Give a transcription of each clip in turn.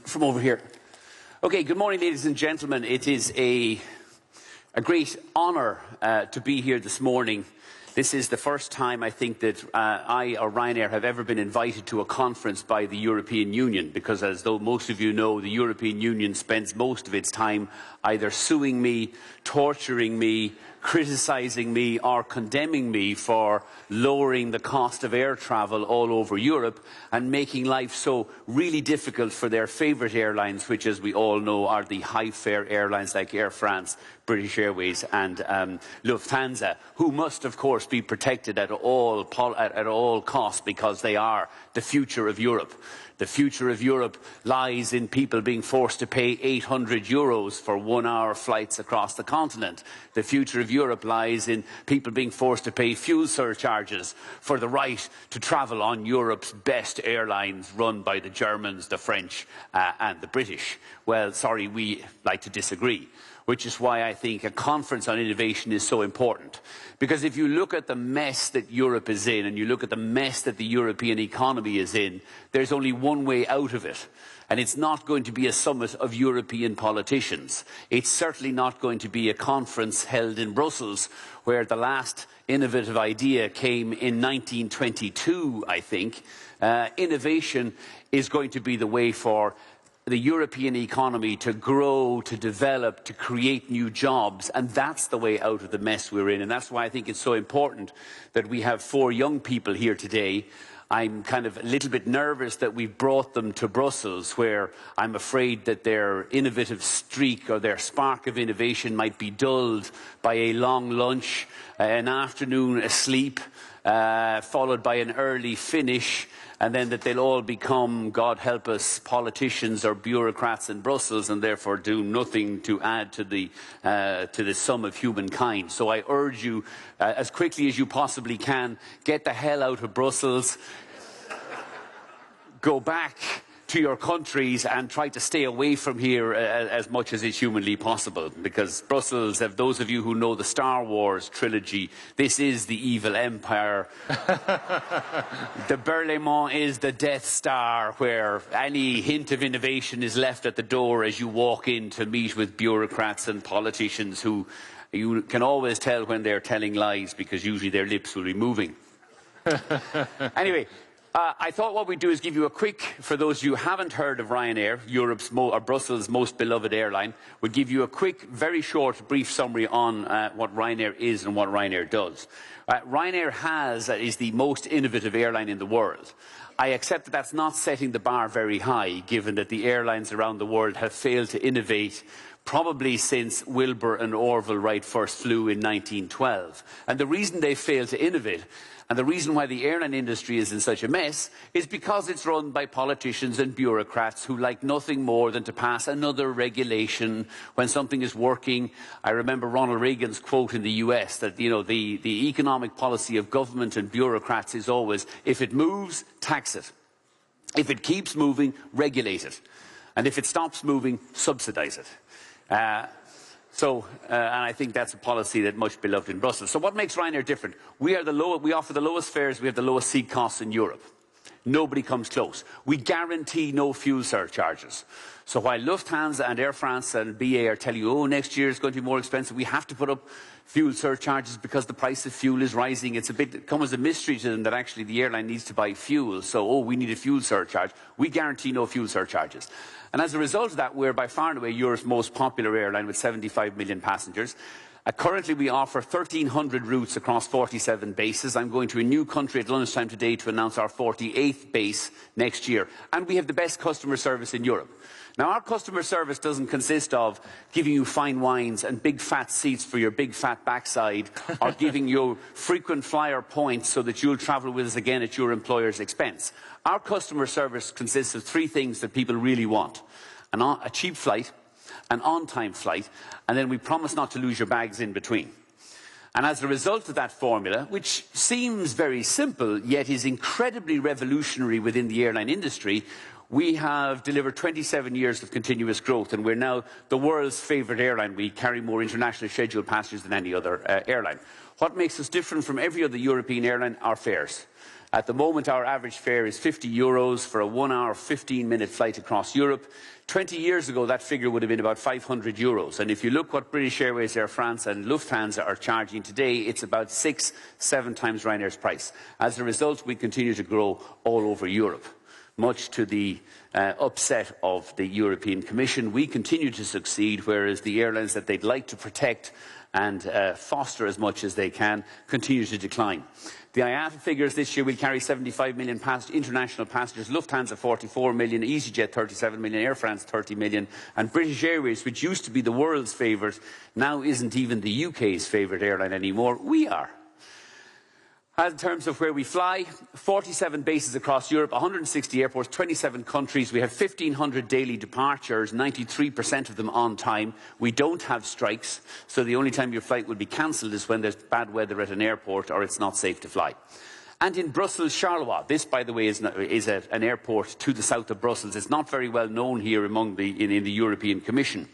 from over here. Okay, good morning, ladies and gentlemen. It is a great honour to be here this morning. This is the first time I think that I or Ryanair have ever been invited to a conference by the European Union, because as though most of you know, the European Union spends most of its time either suing me, torturing me, criticising me or condemning me for lowering the cost of air travel all over Europe and making life so really difficult for their favourite airlines, which, as we all know, are the high-fare airlines like Air France, British Airways and Lufthansa, who must, of course, be protected at all costs because they are the future of Europe. The future of Europe lies in people being forced to pay €800 for one-hour flights across the continent. The future of Europe lies in people being forced to pay fuel surcharges for the right to travel on Europe's best airlines run by the Germans, the French and the British. Well, sorry, we like to disagree, which is why I think a conference on innovation is so important. Because if you look at the mess that Europe is in, and you look at the mess that the European economy is in, there's only one way out of it. And it's not going to be a summit of European politicians. It's certainly not going to be a conference held in Brussels, where the last innovative idea came in 1922, I think. Innovation is going to be the way for the European economy to grow, to develop, to create new jobs, and that's the way out of the mess we're in. And that's why I think it's so important that we have 4 young people here today. I'm kind of a little bit nervous that we've brought them to Brussels, where I'm afraid that their innovative streak or their spark of innovation might be dulled by a long lunch, an afternoon asleep, followed by an early finish, and then that they'll all become, God help us, politicians or bureaucrats in Brussels, and therefore do nothing to add to the sum of humankind. So I urge you, as quickly as you possibly can, get the hell out of Brussels, go back to your countries and try to stay away from here as much as is humanly possible. Because Brussels, those of you who know the Star Wars trilogy, this is the evil empire. The Berlaymont is the Death Star, where any hint of innovation is left at the door as you walk in to meet with bureaucrats and politicians who you can always tell when they're telling lies, because usually their lips will be moving. Anyway, I thought what we'd do is give you a quick, for those of you who haven't heard of Ryanair, or Brussels' most beloved airline, we'd give you a quick, very short, brief summary on what Ryanair is and what Ryanair does. Ryanair is the most innovative airline in the world. I accept that that's not setting the bar very high, given that the airlines around the world have failed to innovate probably since Wilbur and Orville Wright first flew in 1912. And the reason they failed to innovate, and the reason why the airline industry is in such a mess, is because it's run by politicians and bureaucrats who like nothing more than to pass another regulation when something is working. I remember Ronald Reagan's quote in the US that, you know, the economic policy of government and bureaucrats is always, if it moves, tax it. If it keeps moving, regulate it. And if it stops moving, subsidise it. And I think that's a policy that's much beloved in Brussels. So what makes Ryanair different? We offer the lowest fares, we have the lowest seat costs in Europe. Nobody comes close. We guarantee no fuel surcharges. So while Lufthansa and Air France and BA are telling you, oh, next year is going to be more expensive, we have to put up fuel surcharges because the price of fuel is rising. It comes as a mystery to them that actually the airline needs to buy fuel. So, oh, we need a fuel surcharge. We guarantee no fuel surcharges. And as a result of that, we're by far and away Europe's most popular airline with 75 million passengers. Currently, we offer 1,300 routes across 47 bases. I'm going to a new country at lunchtime today to announce our 48th base next year. And we have the best customer service in Europe. Now, our customer service doesn't consist of giving you fine wines and big fat seats for your big fat backside, or giving you frequent flyer points so that you'll travel with us again at your employer's expense. Our customer service consists of 3 things that people really want: a cheap flight, an on-time flight, and then we promise not to lose your bags in between. And as a result of that formula, which seems very simple, yet is incredibly revolutionary within the airline industry, we have delivered 27 years of continuous growth, and we're now the world's favourite airline. We carry more international scheduled passengers than any other airline. What makes us different from every other European airline? Our fares. At the moment, our average fare is €50 for a 1-hour, 15-minute flight across Europe. 20 years ago, that figure would have been about €500. And if you look what British Airways, Air France and Lufthansa are charging today, it's about 6-7 times Ryanair's price. As a result, we continue to grow all over Europe. Much to the upset of the European Commission, we continue to succeed, whereas the airlines that they'd like to protect and foster as much as they can continue to decline. The IATA figures this year will carry 75 million international passengers, Lufthansa 44 million, EasyJet 37 million, Air France 30 million, and British Airways, which used to be the world's favourite, now isn't even the UK's favourite airline anymore. We are. In terms of where we fly, 47 bases across Europe, 160 airports, 27 countries. We have 1,500 daily departures, 93% of them on time. We don't have strikes, so the only time your flight will be cancelled is when there's bad weather at an airport or it's not safe to fly. And in Brussels, Charleroi. This, by the way, is an airport to the south of Brussels. It's not very well known here in the European Commission.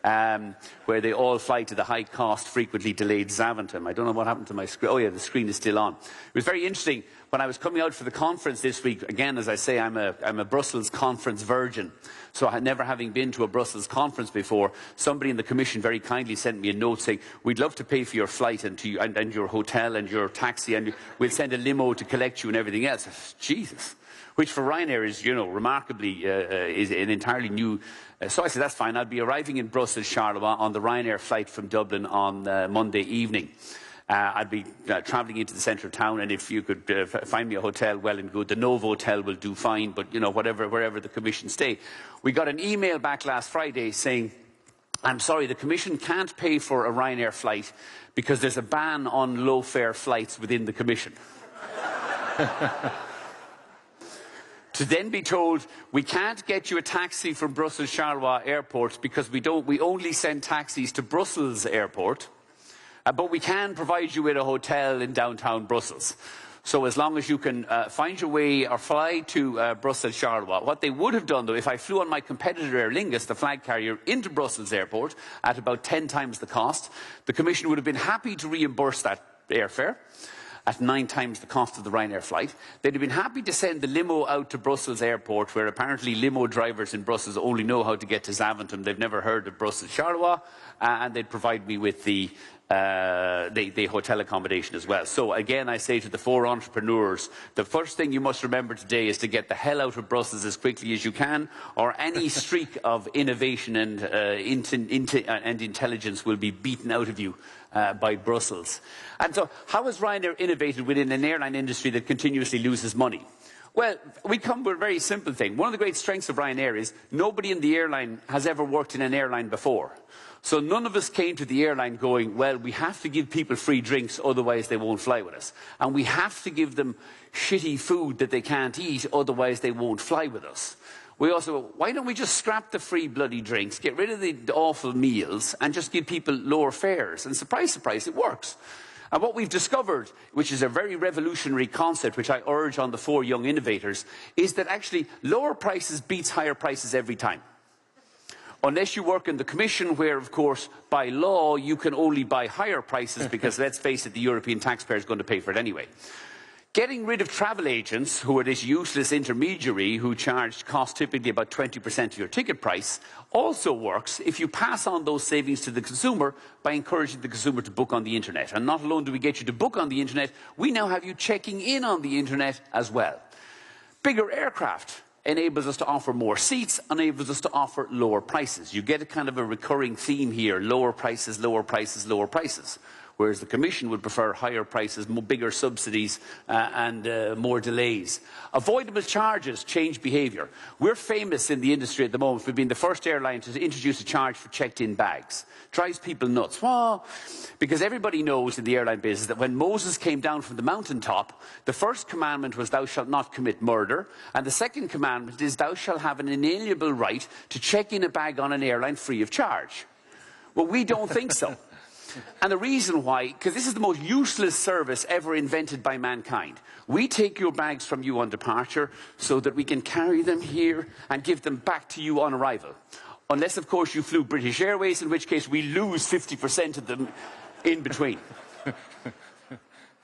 Where they all fly to the high-cost, frequently delayed Zaventem. I don't know what happened to my screen. Oh, yeah, the screen is still on. It was very interesting. When I was coming out for the conference this week, again, as I say, I'm a Brussels conference virgin. So never having been to a Brussels conference before, somebody in the Commission very kindly sent me a note saying, we'd love to pay for your flight and your hotel and your taxi, and we'll send a limo to collect you and everything else. Jesus. Which for Ryanair is, you know, remarkably, is an entirely new... so I said, that's fine. I'll be arriving in Brussels, Charleroi, on the Ryanair flight from Dublin on Monday evening. I'll be travelling into the centre of town, and if you could find me a hotel, well and good. The Novo Hotel will do fine, but, you know, wherever the Commission stay. We got an email back last Friday saying, I'm sorry, the Commission can't pay for a Ryanair flight because there's a ban on low-fare flights within the Commission. To then be told, we can't get you a taxi from Brussels Charleroi Airport because we only send taxis to Brussels Airport, but we can provide you with a hotel in downtown Brussels. So as long as you can find your way or fly to Brussels Charleroi. What they would have done, though, if I flew on my competitor Aer Lingus, the flag carrier, into Brussels Airport at about 10 times the cost, the Commission would have been happy to reimburse that airfare at 9 times the cost of the Ryanair flight. They'd have been happy to send the limo out to Brussels Airport, where apparently limo drivers in Brussels only know how to get to Zaventem. They've never heard of Brussels Charleroi, and they'd provide me with the hotel accommodation as well. So again, I say to the 4 entrepreneurs, the first thing you must remember today is to get the hell out of Brussels as quickly as you can, or any streak of innovation and intelligence will be beaten out of you by Brussels. And so, how has Ryanair innovated within an airline industry that continuously loses money? Well, we come with a very simple thing. One of the great strengths of Ryanair is nobody in the airline has ever worked in an airline before. So none of us came to the airline going, well, we have to give people free drinks, otherwise they won't fly with us. And we have to give them shitty food that they can't eat, otherwise they won't fly with us. We also, why don't we just scrap the free bloody drinks, get rid of the awful meals, and just give people lower fares? And surprise, surprise, it works. And what we've discovered, which is a very revolutionary concept, which I urge on the 4 young innovators, is that actually lower prices beats higher prices every time. Unless you work in the Commission, where, of course, by law, you can only buy higher prices because, let's face it, the European taxpayer is going to pay for it anyway. Getting rid of travel agents, who are this useless intermediary who cost typically about 20% of your ticket price, also works if you pass on those savings to the consumer by encouraging the consumer to book on the internet. And not alone do we get you to book on the internet, we now have you checking in on the internet as well. Bigger aircraft enables us to offer more seats, enables us to offer lower prices. You get a kind of a recurring theme here: lower prices, lower prices, lower prices. Whereas the Commission would prefer higher prices, bigger subsidies, and more delays. Avoidable charges change behaviour. We're famous in the industry at the moment for being the first airline to introduce a charge for checked-in bags. Drives people nuts. Well, because everybody knows in the airline business that when Moses came down from the mountaintop, the first commandment was, thou shalt not commit murder, and the second commandment is, thou shalt have an inalienable right to check in a bag on an airline free of charge. Well, we don't think so. And the reason why, because this is the most useless service ever invented by mankind. We take your bags from you on departure so that we can carry them here and give them back to you on arrival. Unless, of course, you flew British Airways, in which case we lose 50% of them in between.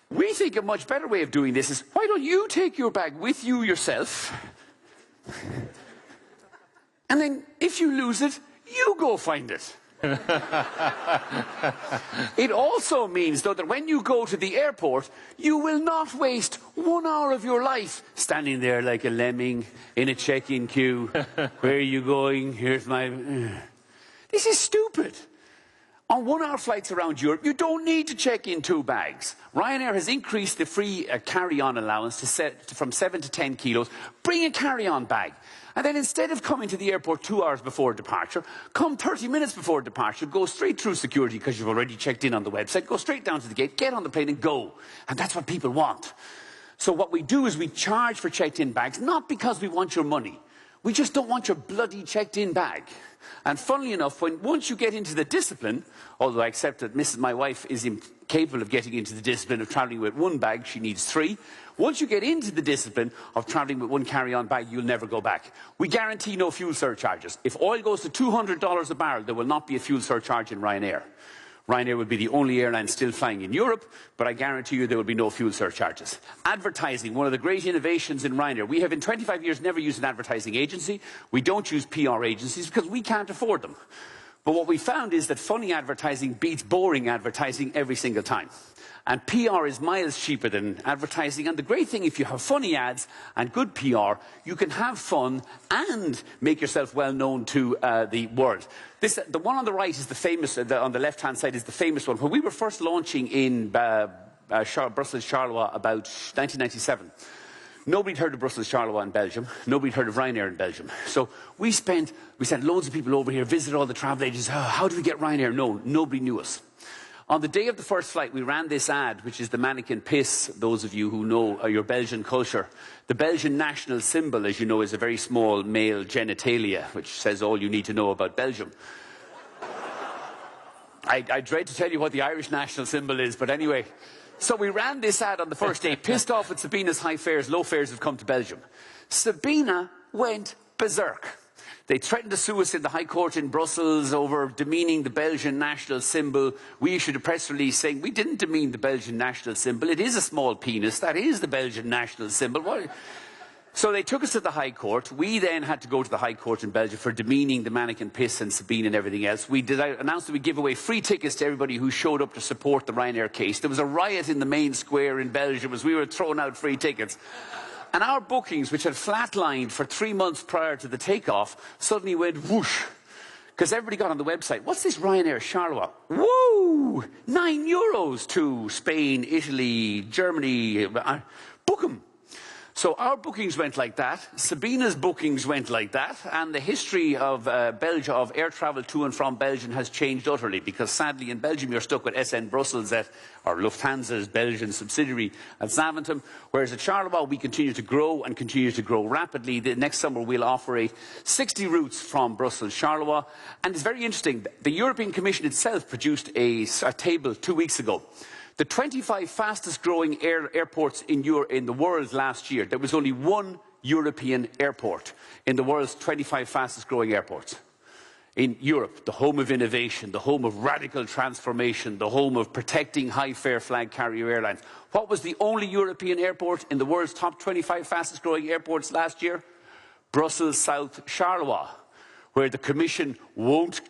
We think a much better way of doing this is, why don't you take your bag with you yourself? And then, if you lose it, you go find it. It also means, though, that when you go to the airport, you will not waste 1 hour of your life standing there like a lemming in a check-in queue. Where are you going? Here's my... This is stupid. On 1 hour flights around Europe, you don't need to check in 2 bags. Ryanair has increased the free carry-on allowance from 7 to 10 kilos. Bring a carry-on bag. And then instead of coming to the airport 2 hours before departure, come 30 minutes before departure, go straight through security because you've already checked in on the website, go straight down to the gate, get on the plane and go. And that's what people want. So what we do is we charge for checked-in bags, not because we want your money. We just don't want your bloody checked-in bag. And funnily enough, once you get into the discipline, although I accept that my wife is incapable of getting into the discipline of travelling with 1 bag, she needs 3. Once you get into the discipline of travelling with 1 carry-on bag, you'll never go back. We guarantee no fuel surcharges. If oil goes to $200 a barrel, there will not be a fuel surcharge in Ryanair. Ryanair will be the only airline still flying in Europe, but I guarantee you there will be no fuel surcharges. Advertising, one of the great innovations in Ryanair. We have in 25 years never used an advertising agency. We don't use PR agencies because we can't afford them. But what we found is that funny advertising beats boring advertising every single time. And PR is miles cheaper than advertising. And the great thing, if you have funny ads and good PR, you can have fun and make yourself well known to the world. The one on the right is the famous, on the left-hand side is the famous one. When we were first launching in Brussels, Charleroi, about 1997, nobody'd heard of Brussels, Charleroi in Belgium. Nobody'd heard of Ryanair in Belgium. So we sent loads of people over here, visited all the travel agents. Oh, how do we get Ryanair known? Nobody knew us. On the day of the first flight, we ran this ad, which is the mannequin piss, those of you who know your Belgian culture. The Belgian national symbol, as you know, is a very small male genitalia, which says all you need to know about Belgium. I dread to tell you what the Irish national symbol is, but anyway. So we ran this ad on the first day, pissed off at Sabina's high fares, low fares have come to Belgium. Sabina went berserk. They threatened to sue us in the High Court in Brussels over demeaning the Belgian national symbol. We issued a press release saying we didn't demean the Belgian national symbol. It is a small penis. That is the Belgian national symbol. What? So they took us to the High Court. We then had to go to the High Court in Belgium for demeaning the mannequin piss and Sabine and everything else. We announced that we'd give away free tickets to everybody who showed up to support the Ryanair case. There was a riot in the main square in Belgium as we were throwing out free tickets. And our bookings, which had flatlined for 3 months prior to the takeoff, suddenly went whoosh. Because everybody got on the website. What's this Ryanair Charleroi? Woo! €9 to Spain, Italy, Germany. Book 'em. So our bookings went like that. Sabina's bookings went like that. And the history of Belgium, of air travel to and from Belgium has changed utterly. Because sadly in Belgium you're stuck with SN Brussels or Lufthansa's Belgian subsidiary at Zaventem. Whereas at Charleroi we continue to grow and continue to grow rapidly. The next summer we'll operate 60 routes from Brussels, Charleroi. And it's very interesting. The European Commission itself produced a table 2 weeks ago. The 25 fastest growing airports in the world last year, there was only 1 European airport in the world's 25 fastest growing airports. In Europe, the home of innovation, the home of radical transformation, the home of protecting high fare flag carrier airlines. What was the only European airport in the world's top 25 fastest growing airports last year? Brussels South Charleroi, where the Commission won't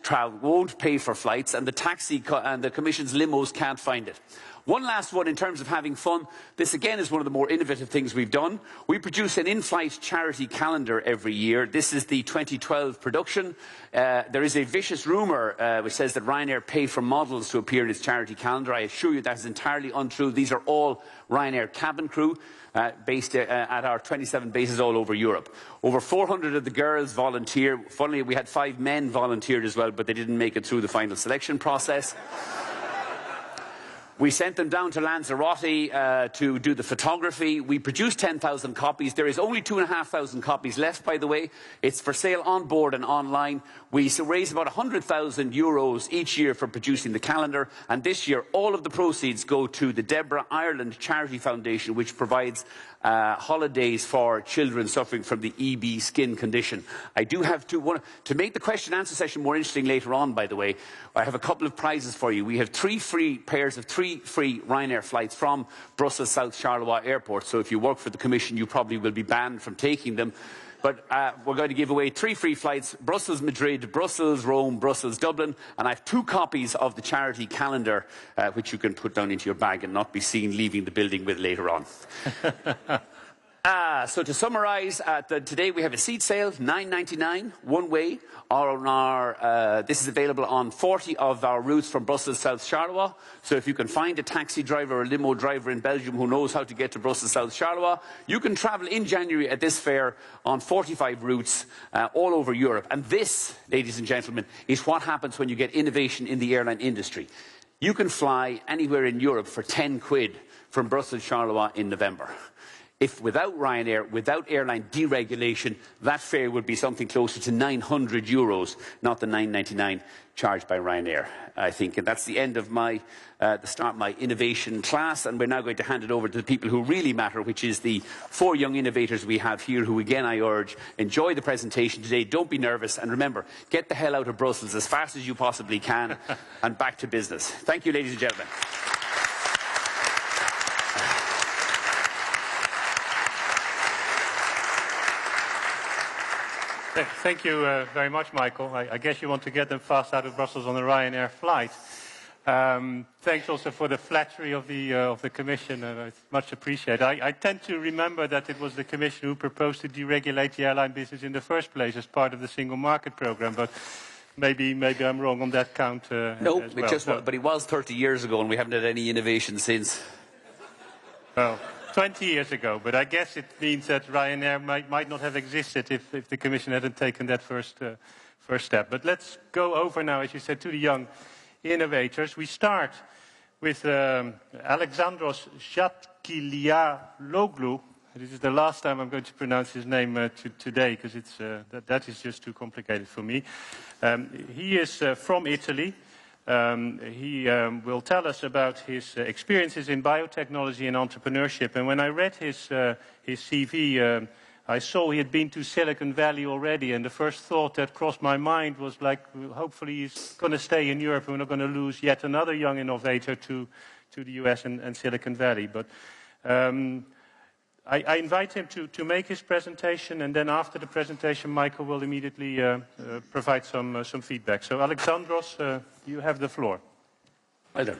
pay for flights and the Commission's limos can't find it. One last one in terms of having fun. This again is one of the more innovative things we've done. We produce an in-flight charity calendar every year. This is the 2012 production. There is a vicious rumour which says that Ryanair pay for models to appear in its charity calendar. I assure you that is entirely untrue. These are all Ryanair cabin crew based at our 27 bases all over Europe. Over 400 of the girls volunteer. Funnily, we had 5 men volunteered as well, but they didn't make it through the final selection process. We sent them down to Lanzarote to do the photography. We produced 10,000 copies. There is only 2,500 copies left, by the way. It's for sale on board and online. We raise about €100,000 each year for producing the calendar. And this year, all of the proceeds go to the Deborah Ireland Charity Foundation, which provides holidays for children suffering from the EB skin condition. I do have to make the question and answer session more interesting later on, by the way. I have a couple of prizes for you. We have 3 free pairs of 3 3 free Ryanair flights from Brussels South Charleroi Airport. So if you work for the Commission, you probably will be banned from taking them. But we're going to give away 3 free flights: Brussels Madrid, Brussels Rome, Brussels Dublin. And I have 2 copies of the charity calendar, which you can put down into your bag and not be seen leaving the building with later on. So to summarise, today we have a seat sale, $9.99, one way. This is available on 40 of our routes from Brussels South Charleroi. So if you can find a taxi driver or a limo driver in Belgium who knows how to get to Brussels South Charleroi, you can travel in January at this fair on 45 routes all over Europe. And this, ladies and gentlemen, is what happens when you get innovation in the airline industry. You can fly anywhere in Europe for 10 quid from Brussels Charleroi in November. If without Ryanair, without airline deregulation, that fare would be something closer to €900, not the $9.99 charged by Ryanair, I think. And that's the end of the start of my innovation class. And we're now going to hand it over to the people who really matter, which is the 4 young innovators we have here, who, again, I urge, enjoy the presentation today. Don't be nervous. And remember, get the hell out of Brussels as fast as you possibly can and back to business. Thank you, ladies and gentlemen. Thank you very much, Michael. I guess you want to get them fast out of Brussels on a Ryanair flight. Thanks also for the flattery of the Commission. It's much appreciated. I tend to remember that it was the Commission who proposed to deregulate the airline business in the first place as part of the single market program. But maybe I'm wrong on that count. No, but it was 30 years ago, and we haven't had any innovation since. Well, 20 years ago, but I guess it means that Ryanair might not have existed if the Commission hadn't taken that first step. But let's go over now, as you said, to the young innovators. We start with Alexandros Jatkilialoglu. This is the last time I'm going to pronounce his name today, because that is just too complicated for me. He is from Italy. He will tell us about his experiences in biotechnology and entrepreneurship. And when I read his CV, I saw he had been to Silicon Valley already. And the first thought that crossed my mind was like, hopefully he's going to stay in Europe. We're not going to lose yet another young innovator to the US and Silicon Valley. But I invite him to make his presentation, and then after the presentation, Michael will immediately provide some feedback. So, Alexandros, you have the floor. Well done.